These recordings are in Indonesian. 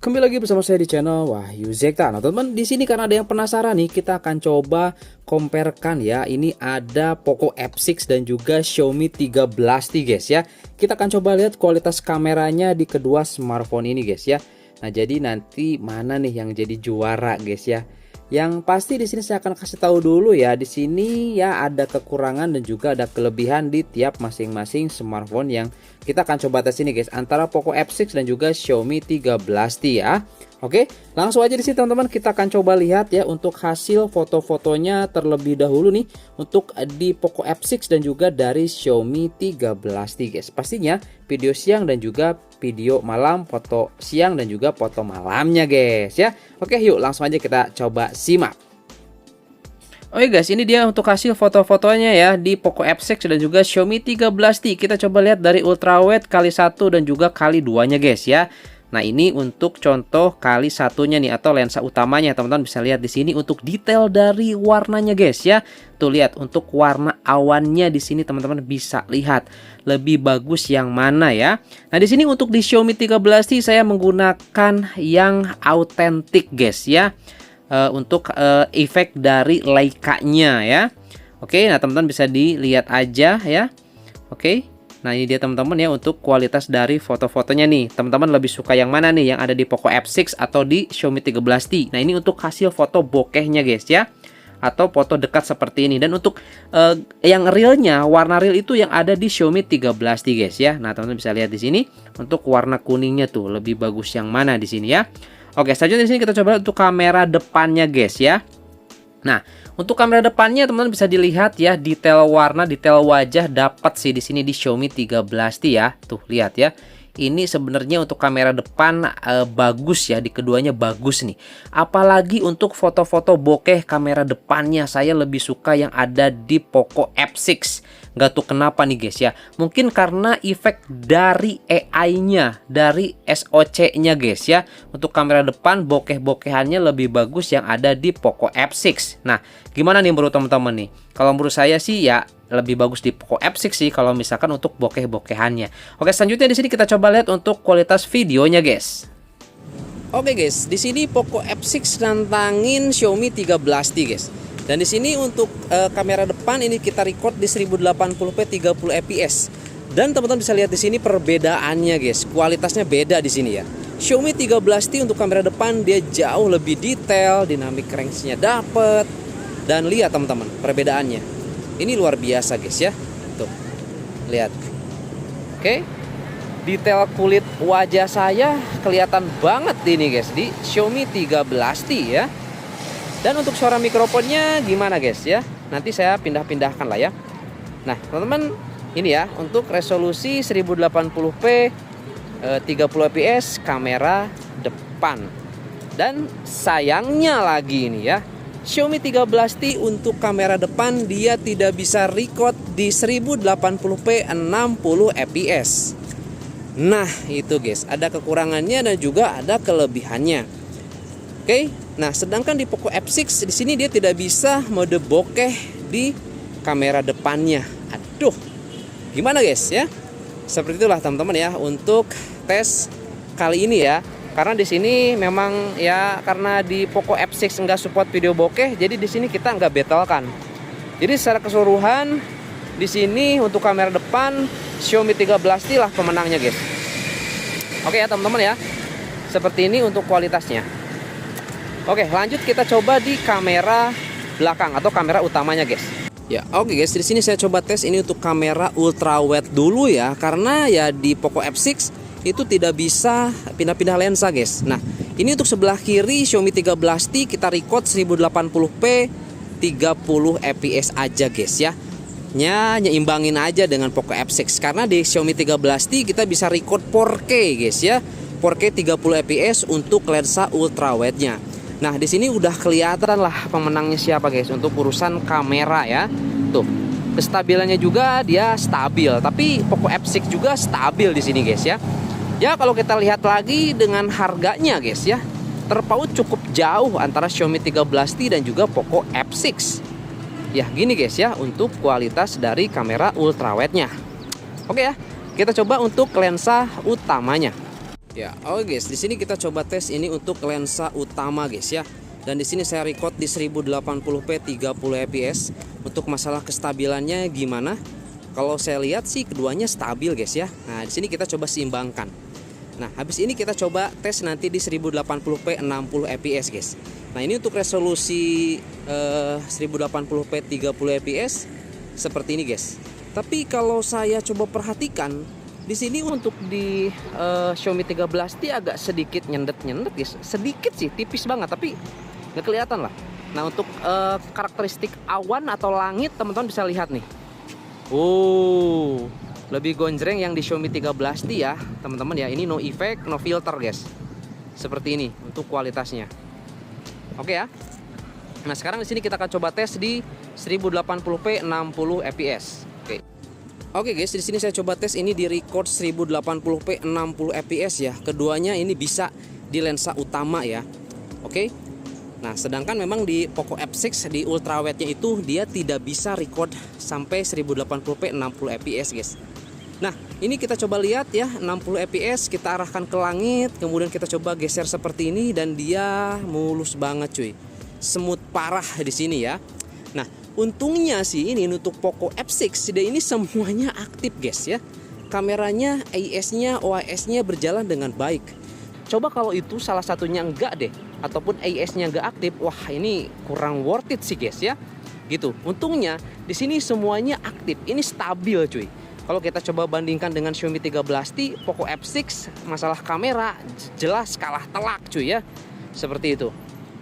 Kembali lagi bersama saya di channel Wahyu Zekta. Nah teman-teman, di sini karena ada yang penasaran nih, kita akan coba comparekan ya. Ini ada Poco F6 dan juga Xiaomi 13T guys ya. Kita akan coba lihat kualitas kameranya di kedua smartphone ini guys ya. Nah jadi nanti mana nih yang jadi juara guys ya. Yang pasti di sini saya akan kasih tahu dulu ya, di sini ya ada kekurangan dan juga ada kelebihan di tiap masing-masing smartphone yang kita akan coba tes ini guys, antara Poco F6 dan juga Xiaomi 13T ya. Oke, langsung aja di sini teman-teman, kita akan coba lihat ya untuk hasil foto-fotonya terlebih dahulu nih untuk di Poco F6 dan juga dari Xiaomi 13T guys. Pastinya video siang dan juga video malam, foto siang dan juga foto malamnya guys ya. Oke, yuk langsung aja kita coba simak. Oke guys, ini dia untuk hasil foto-fotonya ya di Poco F6 dan juga Xiaomi 13T. Kita coba lihat dari ultrawide kali 1 dan juga kali 2-nya guys ya. Nah, ini untuk contoh kali satunya nih atau lensa utamanya. Teman-teman bisa lihat di sini untuk detail dari warnanya guys ya. Tuh lihat untuk warna awannya di sini teman-teman bisa lihat lebih bagus yang mana ya. Nah, di sini untuk di Xiaomi 13T saya menggunakan yang autentik guys ya. Untuk efek dari Leica-nya ya. Oke, nah teman-teman bisa dilihat aja ya. Oke. Nah, ini dia teman-teman ya untuk kualitas dari foto-fotonya nih. Teman-teman lebih suka yang mana nih? Yang ada di Poco F6 atau di Xiaomi 13T. Nah, ini untuk hasil foto bokehnya guys ya. Atau foto dekat seperti ini. Dan untuk yang realnya, warna real itu yang ada di Xiaomi 13T guys ya. Nah, teman-teman bisa lihat di sini untuk warna kuningnya tuh lebih bagus yang mana di sini ya. Oke, selanjutnya di sini kita coba untuk kamera depannya guys ya. Nah, untuk kamera depannya teman-teman bisa dilihat ya, detail warna, detail wajah dapat sih di sini di Xiaomi 13T ya. Tuh lihat ya. Ini sebenarnya untuk kamera depan bagus ya, di keduanya bagus nih. Apalagi untuk foto-foto bokeh kamera depannya saya lebih suka yang ada di Poco F6. Nggak tuh kenapa nih guys ya. Mungkin karena efek dari AI-nya, dari SoC-nya guys ya. Untuk kamera depan bokeh-bokehannya lebih bagus yang ada di Poco F6. Nah, gimana nih menurut teman-teman nih? Kalau menurut saya sih ya lebih bagus di Poco F6 sih kalau misalkan untuk bokeh-bokehannya. Oke, selanjutnya di sini kita coba lihat untuk kualitas videonya guys. Oke guys, di sini Poco F6 nantangin Xiaomi 13T guys. Dan di sini untuk kamera depan ini kita record di 1080p 30 fps. Dan teman-teman bisa lihat di sini perbedaannya guys. Kualitasnya beda di sini ya. Xiaomi 13T untuk kamera depan dia jauh lebih detail, dynamic range-nya dapet. Dan lihat teman-teman perbedaannya. Ini luar biasa guys ya. Tuh. Lihat. Oke. Detail kulit wajah saya kelihatan banget ini guys di Xiaomi 13T ya. Dan untuk suara mikrofonnya gimana guys ya? Nanti saya pindah-pindahkan lah ya. Nah, teman-teman, ini ya untuk resolusi 1080p 30 fps kamera depan. Dan sayangnya lagi ini ya, Xiaomi 13T untuk kamera depan dia tidak bisa record di 1080p 60 fps. Nah, itu guys, ada kekurangannya dan juga ada kelebihannya. Oke. Nah, sedangkan di Poco F6 di sini dia tidak bisa mode bokeh di kamera depannya. Aduh. Gimana guys ya? Seperti itulah teman-teman ya untuk tes kali ini ya. Karena di sini memang ya karena di Poco F6 nggak support video bokeh, jadi di sini kita nggak betelkan. Jadi secara keseluruhan di sini untuk kamera depan Xiaomi 13T lah pemenangnya guys. Oke ya teman-teman ya. Seperti ini untuk kualitasnya. Oke, lanjut kita coba di kamera belakang atau kamera utamanya guys. Ya, oke guys, di sini saya coba tes ini untuk kamera ultrawide dulu ya, karena ya di Poco F6 itu tidak bisa pindah-pindah lensa guys. Nah, ini untuk sebelah kiri Xiaomi 13T kita record 1080p 30 fps aja guys ya. Nyimbangin aja dengan Poco F6 karena di Xiaomi 13T kita bisa record 4K guys ya. 4K 30 fps untuk lensa ultrawide-nya. Nah, di sini udah kelihatan lah pemenangnya siapa guys untuk urusan kamera ya. Tuh, kestabilannya juga dia stabil, tapi Poco F6 juga stabil di sini guys ya. Ya, kalau kita lihat lagi dengan harganya guys ya, terpaut cukup jauh antara Xiaomi 13T dan juga Poco F6. Ya, gini guys ya untuk kualitas dari kamera ultrawide-nya. Oke ya, kita coba untuk lensa utamanya. Ya, oke guys, di sini kita coba tes ini untuk lensa utama guys ya. Dan di sini saya record di 1080p 30 fps. Untuk masalah kestabilannya gimana? Kalau saya lihat sih keduanya stabil guys ya. Nah, di sini kita coba seimbangkan. Nah, habis ini kita coba tes nanti di 1080p 60 fps guys. Nah, ini untuk resolusi 1080p 30 fps seperti ini guys. Tapi kalau saya coba perhatikan di sini untuk di Xiaomi 13T agak sedikit nyendet-nyendet guys. Sedikit sih, tipis banget tapi nggak kelihatan lah. Nah, untuk karakteristik awan atau langit teman-teman bisa lihat nih. Lebih gonjreng yang di Xiaomi 13T ya teman-teman ya. Ini no effect, no filter guys. Seperti ini untuk kualitasnya. Oke ya. Nah, sekarang di sini kita akan coba tes di 1080p 60 fps. Oke guys, di sini saya coba tes ini di record 1080p 60 fps ya. Keduanya ini bisa di lensa utama ya. Oke. Nah, sedangkan memang di Poco F6 di ultrawide-nya itu dia tidak bisa record sampai 1080p 60 fps guys. Nah, ini kita coba lihat ya, 60 fps kita arahkan ke langit, kemudian kita coba geser seperti ini dan dia mulus banget cuy. Smooth parah di sini ya. Nah, untungnya sih ini untuk Poco F6 dia ini semuanya aktif guys ya. Kameranya, AIS-nya, OIS-nya berjalan dengan baik. Coba kalau itu salah satunya enggak deh, ataupun AIS-nya enggak aktif, wah ini kurang worth it sih guys ya. Gitu. Untungnya di sini semuanya aktif. Ini stabil cuy. Kalau kita coba bandingkan dengan Xiaomi 13T, Poco F6 masalah kamera jelas kalah telak cuy ya. Seperti itu.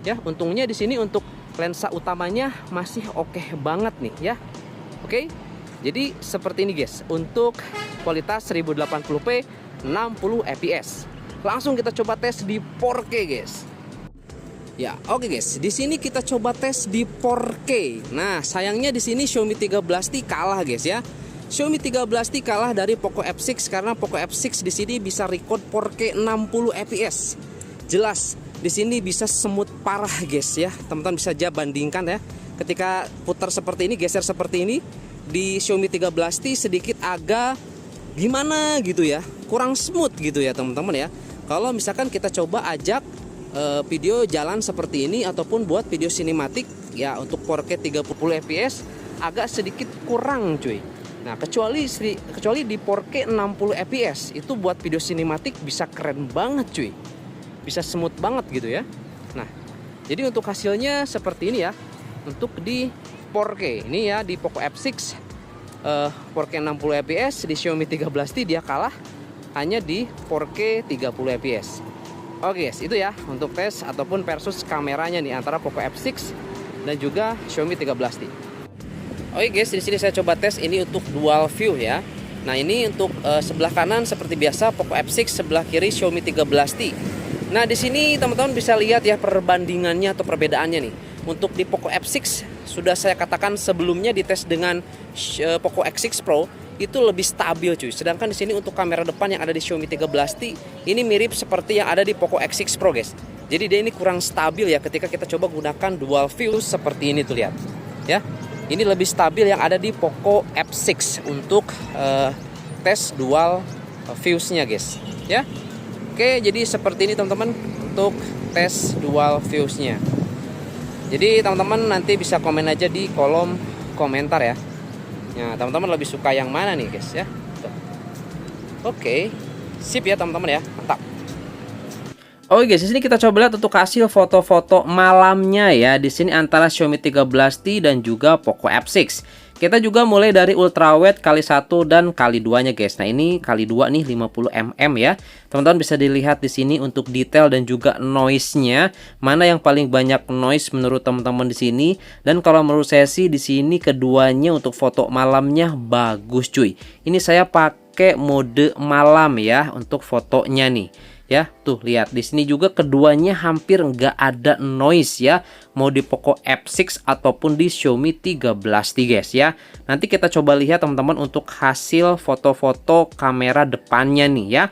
Ya, untungnya di sini untuk lensa utamanya masih oke banget nih ya. Oke. Jadi seperti ini guys untuk kualitas 1080p 60 fps. Langsung kita coba tes di 4K guys. Ya, oke guys. Di sini kita coba tes di 4K. Nah, sayangnya di sini Xiaomi 13T kalah guys ya. Xiaomi 13T kalah dari Poco F6 karena Poco F6 di sini bisa record 4K 60 fps. Jelas di sini bisa smooth parah guys ya. Teman-teman bisa aja bandingkan ya. Ketika putar seperti ini, geser seperti ini, di Xiaomi 13T sedikit agak gimana gitu ya. Kurang smooth gitu ya teman-teman ya. Kalau misalkan kita coba ajak video jalan seperti ini ataupun buat video sinematik ya untuk 4K 30 fps agak sedikit kurang cuy. Nah, kecuali di 4K 60 fps itu buat video sinematik bisa keren banget cuy. Bisa smooth banget gitu ya. Nah, jadi untuk hasilnya seperti ini ya. Untuk di 4K ini ya di Poco F6 4K 60 fps, di Xiaomi 13T dia kalah hanya di 4K 30 fps. Oke guys, itu ya untuk tes ataupun versus kameranya nih antara Poco F6 dan juga Xiaomi 13T. Oke guys, di sini saya coba tes ini untuk dual view ya. Nah, ini untuk sebelah kanan seperti biasa Poco F6, sebelah kiri Xiaomi 13T. Nah, di sini teman-teman bisa lihat ya perbandingannya atau perbedaannya nih. Untuk di Poco F6 sudah saya katakan sebelumnya dites dengan Poco X6 Pro itu lebih stabil cuy. Sedangkan di sini untuk kamera depan yang ada di Xiaomi 13T ini mirip seperti yang ada di Poco X6 Pro guys. Jadi dia ini kurang stabil ya ketika kita coba gunakan dual view seperti ini tuh lihat. Ya. Ini lebih stabil yang ada di Poco F6 untuk tes dual views-nya guys. Ya. Oke, jadi seperti ini teman-teman untuk tes dual views-nya. Jadi teman-teman nanti bisa komen aja di kolom komentar ya. Nah, teman-teman lebih suka yang mana nih guys ya. Oke, sip ya teman-teman ya, mantap. Oke guys, di sini kita coba lihat untuk hasil foto-foto malamnya ya. Di sini antara Xiaomi 13T dan juga Poco F6. Kita juga mulai dari ultrawide kali 1 dan kali 2-nya guys. Nah, ini kali 2 nih 50 mm ya. Teman-teman bisa dilihat di sini untuk detail dan juga noise-nya. Mana yang paling banyak noise menurut teman-teman di sini? Dan kalau menurut saya sih di sini keduanya untuk foto malamnya bagus cuy. Ini saya pakai mode malam ya untuk fotonya nih. Ya, tuh lihat di sini juga keduanya hampir nggak ada noise ya, mau di Poco F6 ataupun di Xiaomi 13T guys ya. Nanti kita coba lihat teman-teman untuk hasil foto-foto kamera depannya nih ya.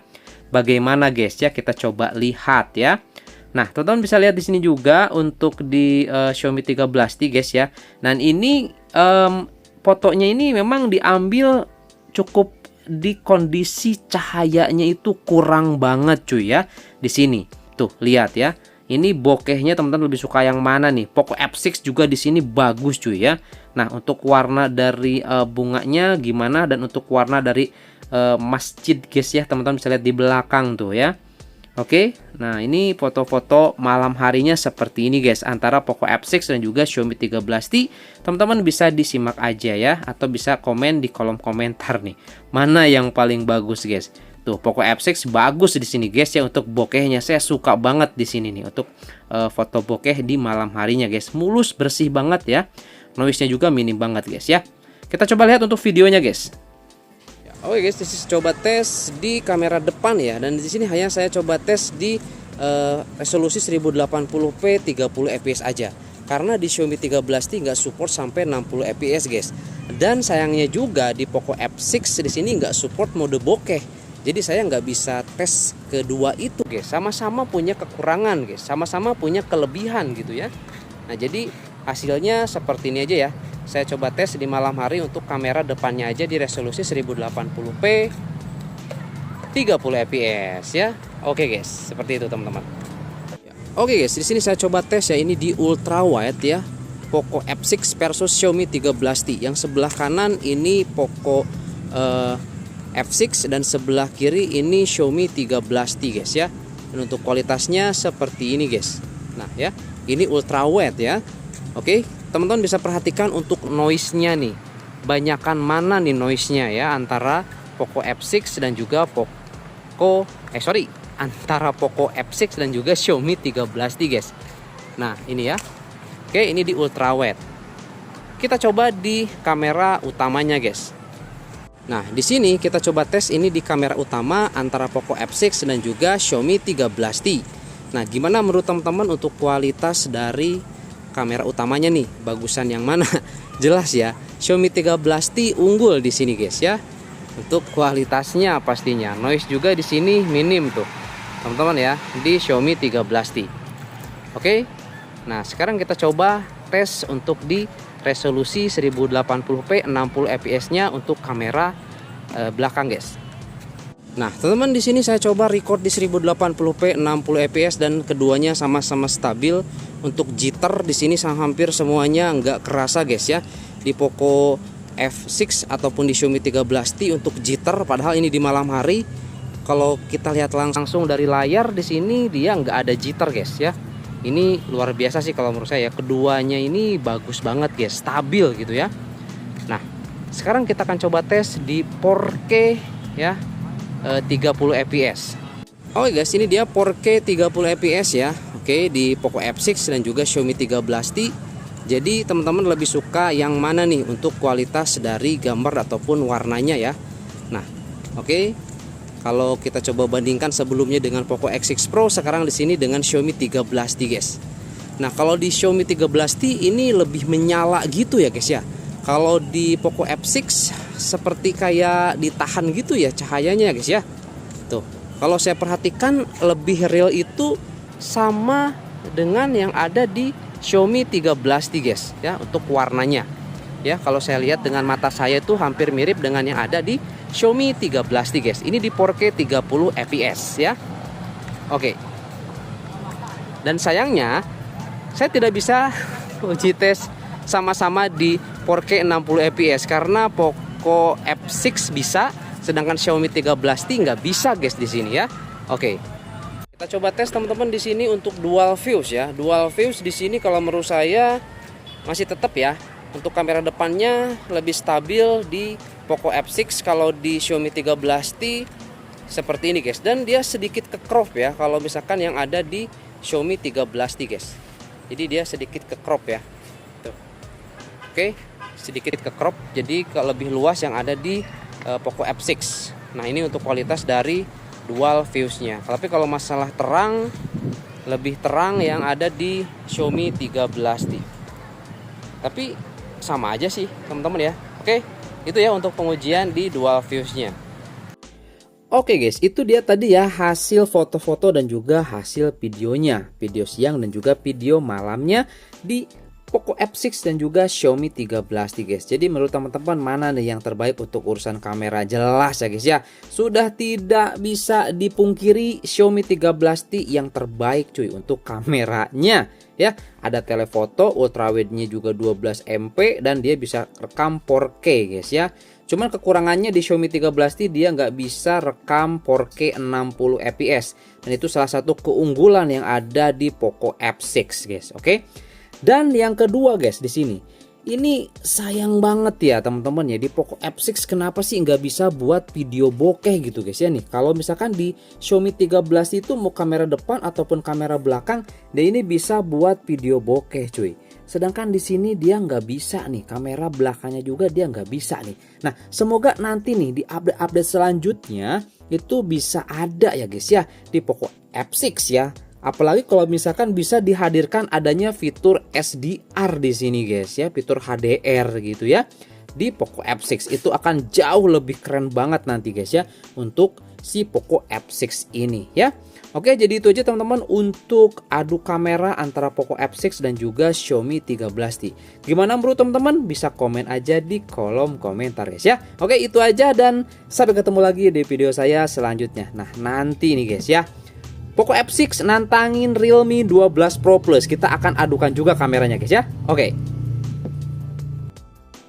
Bagaimana guys ya, kita coba lihat ya. Nah, teman-teman bisa lihat di sini juga untuk di Xiaomi 13T guys ya. Dan ini fotonya ini memang diambil cukup di kondisi cahayanya itu kurang banget cuy ya. Di sini tuh lihat ya. Ini bokehnya teman-teman lebih suka yang mana nih? Poco F6 juga di sini bagus cuy ya. Nah, untuk warna dari bunganya gimana, dan untuk warna dari masjid guys ya, teman-teman bisa lihat di belakang tuh ya. Oke, nah ini foto-foto malam harinya seperti ini guys, antara Poco F6 dan juga Xiaomi 13T. Teman-teman bisa disimak aja ya, atau bisa komen di kolom komentar nih, mana yang paling bagus guys. Tuh, Poco F6 bagus di sini guys ya, untuk bokehnya saya suka banget di sini nih, untuk foto bokeh di malam harinya guys. Mulus, bersih banget ya. Noise-nya juga minim banget guys ya. Kita coba lihat untuk videonya guys. Oke guys, this is coba tes di kamera depan ya, dan di sini hanya saya coba tes di resolusi 1080p 30 fps aja. Karena di Xiaomi 13T nggak support sampai 60 fps guys. Dan sayangnya juga di Poco F6 di sini nggak support mode bokeh. Jadi saya nggak bisa tes kedua itu guys. Sama-sama punya kekurangan guys, sama-sama punya kelebihan gitu ya. Nah jadi hasilnya seperti ini aja ya. Saya coba tes di malam hari untuk kamera depannya aja di resolusi 1080p 30 fps ya. Oke guys, seperti itu teman-teman. Oke guys, di sini saya coba tes ya, ini di ultra wide ya. Poco F6 versus Xiaomi 13T. Yang sebelah kanan ini Poco F6 dan sebelah kiri ini Xiaomi 13T guys ya. Dan untuk kualitasnya seperti ini guys. Nah ya, ini ultra wide ya. Oke, teman-teman bisa perhatikan untuk noise-nya nih. Banyakan mana nih noise-nya ya, antara Poco F6 dan juga antara Poco F6 dan juga Xiaomi 13T guys. Nah, ini ya. Oke, ini di ultra wide. Kita coba di kamera utamanya guys. Nah, di sini kita coba tes ini di kamera utama antara Poco F6 dan juga Xiaomi 13T. Nah, gimana menurut teman-teman untuk kualitas dari kamera utamanya nih? Bagusan yang mana? Jelas ya, Xiaomi 13T unggul di sini guys ya. Untuk kualitasnya pastinya. Noise juga di sini minim tuh, teman-teman ya, di Xiaomi 13T. Oke. Nah, sekarang kita coba tes untuk di resolusi 1080p 60 fps-nya untuk kamera belakang guys. Nah, teman-teman di sini saya coba record di 1080p 60 fps dan keduanya sama-sama stabil. Untuk jitter di sini hampir semuanya nggak kerasa guys ya. Di Poco F6 ataupun di Xiaomi 13T untuk jitter, padahal ini di malam hari. Kalau kita lihat langsung dari layar di sini dia nggak ada jitter guys ya. Ini luar biasa sih kalau menurut saya. Keduanya ini bagus banget guys, stabil gitu ya. Nah, sekarang kita akan coba tes di 4K ya, 30 fps. Oke guys, ini dia 4K 30 fps ya. Oke, di Poco F6 dan juga Xiaomi 13T. Jadi teman-teman lebih suka yang mana nih untuk kualitas dari gambar ataupun warnanya ya. Nah, oke. Kalau kita coba bandingkan sebelumnya dengan Poco X6 Pro, sekarang di sini dengan Xiaomi 13T guys. Nah, kalau di Xiaomi 13T ini lebih menyala gitu ya guys ya. Kalau di Poco F6 seperti kayak ditahan gitu ya cahayanya guys ya. Tuh, kalau saya perhatikan lebih real itu sama dengan yang ada di Xiaomi 13T guys ya, untuk warnanya. Ya, kalau saya lihat dengan mata saya itu hampir mirip dengan yang ada di Xiaomi 13T guys. Ini di 4K 30 fps ya. Oke. Dan sayangnya saya tidak bisa uji tes sama-sama di 4K 60 fps karena Poco F6 bisa, sedangkan Xiaomi 13T nggak bisa guys di sini ya. Oke. Kita coba tes teman-teman di sini untuk dual views ya. Dual views di sini kalau menurut saya masih tetap ya. Untuk kamera depannya lebih stabil di Poco F6, kalau di Xiaomi 13T seperti ini guys. Dan dia sedikit ke crop ya kalau misalkan yang ada di Xiaomi 13T guys. Jadi dia sedikit ke crop ya. Tuh. Oke, sedikit ke crop. Jadi lebih luas yang ada di Poco F6. Nah, ini untuk kualitas dari dual viewsnya. Tapi kalau masalah terang, lebih terang yang ada di Xiaomi 13T. Tapi sama aja sih teman-teman ya. Oke, itu ya untuk pengujian di dual viewsnya. Oke guys, itu dia tadi ya hasil foto-foto dan juga hasil videonya, video siang dan juga video malamnya di Poco F6 dan juga Xiaomi 13T guys. Jadi menurut teman-teman mana nih yang terbaik untuk urusan kamera? Jelas ya guys ya, sudah tidak bisa dipungkiri Xiaomi 13T yang terbaik cuy untuk kameranya ya. Ada telefoto, ultrawide-nya juga 12 MP dan dia bisa rekam 4K guys ya. Cuman kekurangannya di Xiaomi 13T dia nggak bisa rekam 4K 60 fps dan itu salah satu keunggulan yang ada di Poco F6 guys. Oke. Dan yang kedua guys di sini, ini sayang banget ya teman-teman ya, di Poco F6 kenapa sih nggak bisa buat video bokeh gitu guys ya nih. Kalau misalkan di Xiaomi 13 itu mau kamera depan ataupun kamera belakang, dia ini bisa buat video bokeh cuy. Sedangkan di sini dia nggak bisa nih, kamera belakangnya juga dia nggak bisa nih. Nah semoga nanti nih di update-update selanjutnya itu bisa ada ya guys ya di Poco F6 ya. Apalagi kalau misalkan bisa dihadirkan adanya fitur SDR di sini guys ya, fitur HDR gitu ya. Di Poco F6 itu akan jauh lebih keren banget nanti guys ya untuk si Poco F6 ini ya. Oke, jadi itu aja teman-teman untuk adu kamera antara Poco F6 dan juga Xiaomi 13T. Gimana menurut teman-teman? Bisa komen aja di kolom komentar guys ya. Oke, itu aja dan sampai ketemu lagi di video saya selanjutnya. Nah, nanti nih guys ya, Poco F6 nantangin Realme 12 Pro Plus. Kita akan adukan juga kameranya guys ya. Oke.